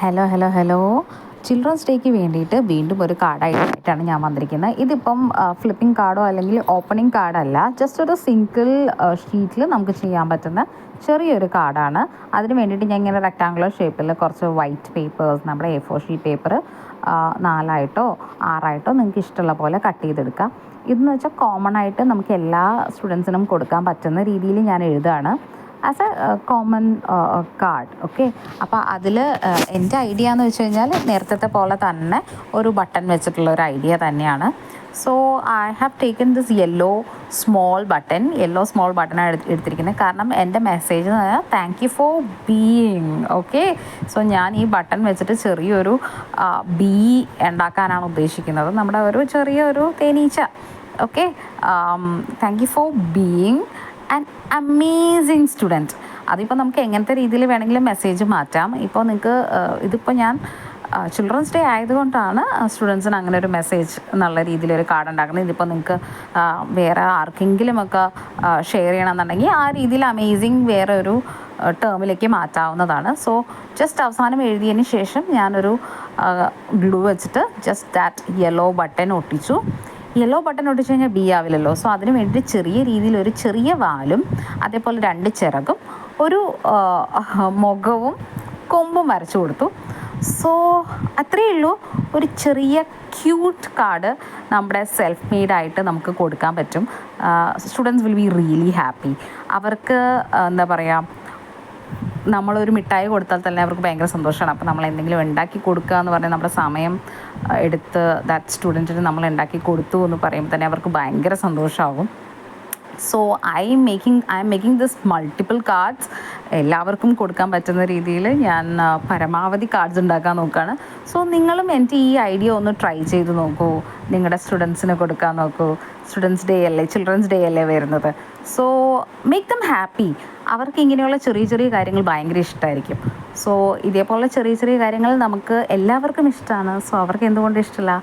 Hello. Children's ഡേക്ക് വേണ്ടിയിട്ട് വീണ്ടും ഒരു കാർഡായിട്ടാണ് ഞാൻ വന്നിരിക്കുന്നത്. ഇതിപ്പം ഫ്ലിപ്പിംഗ് കാർഡോ അല്ലെങ്കിൽ ഓപ്പണിംഗ് കാർഡല്ല, ജസ്റ്റ് ഒരു സിംഗിൾ ഷീറ്റിൽ നമുക്ക് ചെയ്യാൻ പറ്റുന്ന ചെറിയൊരു കാർഡാണ്. അതിന് വേണ്ടിയിട്ട് ഞാൻ ഇങ്ങനെ റെക്ടാങ്കുലർ ഷേപ്പിൽ കുറച്ച് വൈറ്റ് പേപ്പേഴ്സ്, നമ്മുടെ A4 ഷീറ്റ് പേപ്പർ 4 6 നിങ്ങൾക്ക് ഇഷ്ടമുള്ള പോലെ കട്ട് ചെയ്തെടുക്കാം. ഇതെന്ന് വെച്ചാൽ കോമൺ ആയിട്ട് നമുക്ക് എല്ലാ സ്റ്റുഡൻസിനും കൊടുക്കാൻ പറ്റുന്ന രീതിയിൽ ഞാൻ എഴുതുകയാണ്, as A common card. Okay, അപ്പോൾ അതിൽ എൻ്റെ ഐഡിയ എന്ന് വെച്ച് കഴിഞ്ഞാൽ നേരത്തെ പോലെ തന്നെ ഒരു ബട്ടൺ വെച്ചിട്ടുള്ള ഒരു ഐഡിയ തന്നെയാണ്. So I have taken this yellow small ബട്ടണാണ് എടുത്തിരിക്കുന്നത്. കാരണം എൻ്റെ മെസ്സേജ് എന്ന് പറഞ്ഞാൽ thank you for being. Okay, so ഞാൻ ഈ ബട്ടൺ വെച്ചിട്ട് ചെറിയൊരു ബീ ഉണ്ടാക്കാനാണ് ഉദ്ദേശിക്കുന്നത്, നമ്മുടെ ഒരു ചെറിയൊരു തേനീച്ച. Okay, thank you for being an amazing student. അതിപ്പോൾ നമുക്ക് എങ്ങനത്തെ രീതിയിൽ വേണമെങ്കിലും മെസ്സേജ് മാറ്റാം. ഇപ്പോൾ നിങ്ങൾക്ക് ഇതിപ്പോൾ ഞാൻ ചിൽഡ്രൻസ് ഡേ ആയതുകൊണ്ടാണ് സ്റ്റുഡൻസിന് അങ്ങനെ ഒരു മെസ്സേജ് എന്നുള്ള രീതിയിലൊരു കാർഡ് ഉണ്ടാക്കുന്നത്. ഇതിപ്പോൾ നിങ്ങൾക്ക് വേറെ ആർക്കെങ്കിലുമൊക്കെ ഷെയർ ചെയ്യണമെന്നുണ്ടെങ്കിൽ ആ രീതിയിൽ അമേസിങ് വേറെ ഒരു ടേമിലേക്ക് മാറ്റാവുന്നതാണ്. സോ ജസ്റ്റ് അവസാനം എഴുതിയതിന് ശേഷം ഞാനൊരു ഗ്ലൂ വെച്ചിട്ട് ജസ്റ്റ് ദാറ്റ് യെല്ലോ ബട്ടൺ ഒട്ടിച്ചു. യെല്ലോ ബട്ടൺ ഒട്ടിച്ച് കഴിഞ്ഞാൽ ബി ആവില്ലല്ലോ. സോ അതിന് വേണ്ടി ചെറിയ രീതിയിൽ ഒരു ചെറിയ വാലും അതേപോലെ 2 ചിറകും ഒരു മുഖവും കൊമ്പും വരച്ചു കൊടുത്തു. സോ അത്രയേ ഉള്ളൂ. ഒരു ചെറിയ ക്യൂട്ട് കാർഡ് നമ്മുടെ സെൽഫ് മെയ്ഡായിട്ട് നമുക്ക് കൊടുക്കാൻ പറ്റും. Students will be really happy. അവർക്ക് എന്താ പറയുക, നമ്മളൊരു മിഠായി കൊടുത്താൽ തന്നെ അവർക്ക് ഭയങ്കര സന്തോഷമാണ്. അപ്പോൾ നമ്മൾ എന്തെങ്കിലും ഉണ്ടാക്കി കൊടുക്കുക എന്ന് പറഞ്ഞാൽ നമ്മുടെ സമയം എടുത്ത് ദാറ്റ് സ്റ്റുഡൻറ്റിന് നമ്മൾ ഉണ്ടാക്കി കൊടുത്തു എന്ന് പറയുമ്പോൾ തന്നെ അവർക്ക് ഭയങ്കര സന്തോഷമാകും. So I M making this multiple cards. എല്ലാവർക്കും കൊടുക്കാൻ പറ്റുന്ന രീതിയിൽ ഞാൻ പരമാവധി കാർഡ്സ് ഉണ്ടാക്കാൻ നോക്കുകയാണ്. സോ നിങ്ങളും എൻ്റെ ഈ ഐഡിയ ഒന്ന് ട്രൈ ചെയ്ത് നോക്കൂ, നിങ്ങളുടെ സ്റ്റുഡൻസിന് കൊടുക്കാൻ നോക്കൂ. ചിൽഡ്രൻസ് ഡേ അല്ലേ വരുന്നത്. So make them happy. അവർക്ക് ഇങ്ങനെയുള്ള ചെറിയ കാര്യങ്ങൾ ഭയങ്കര ഇഷ്ടമായിരിക്കും. സോ ഇതേപോലെ ചെറിയ കാര്യങ്ങൾ നമുക്ക് എല്ലാവർക്കും ഇഷ്ടമാണ്. സോ അവർക്ക് എന്തുകൊണ്ട് ഇഷ്ടമില്ല?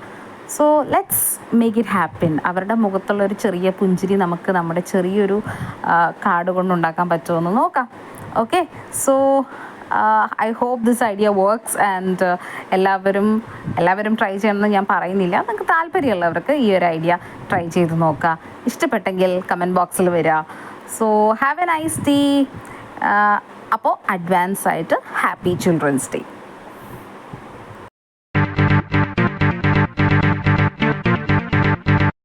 So let's make it happen. അവരുടെ മുഖത്തുള്ളൊരു ചെറിയ പുഞ്ചിരി നമുക്ക് നമ്മുടെ ചെറിയൊരു കാർഡ് കൊണ്ടുണ്ടാക്കാൻ പറ്റുമെന്ന് നോക്കാം. Okay, so I hope this idea works and എല്ലാവരും ട്രൈ ചെയ്യണമെന്ന് ഞാൻ പറയുന്നില്ല. നിങ്ങൾക്ക് താല്പര്യമുള്ളവർക്ക് ഈ ഒരു ഐഡിയ ട്രൈ ചെയ്ത് നോക്കുക. ഇഷ്ടപ്പെട്ടെങ്കിൽ കമൻറ്റ് ബോക്സിൽ വരിക. So have A nice day. അപ്പോൾ അഡ്വാൻസ് ആയിട്ട് ഹാപ്പി ചിൽഡ്രൻസ് ഡേ.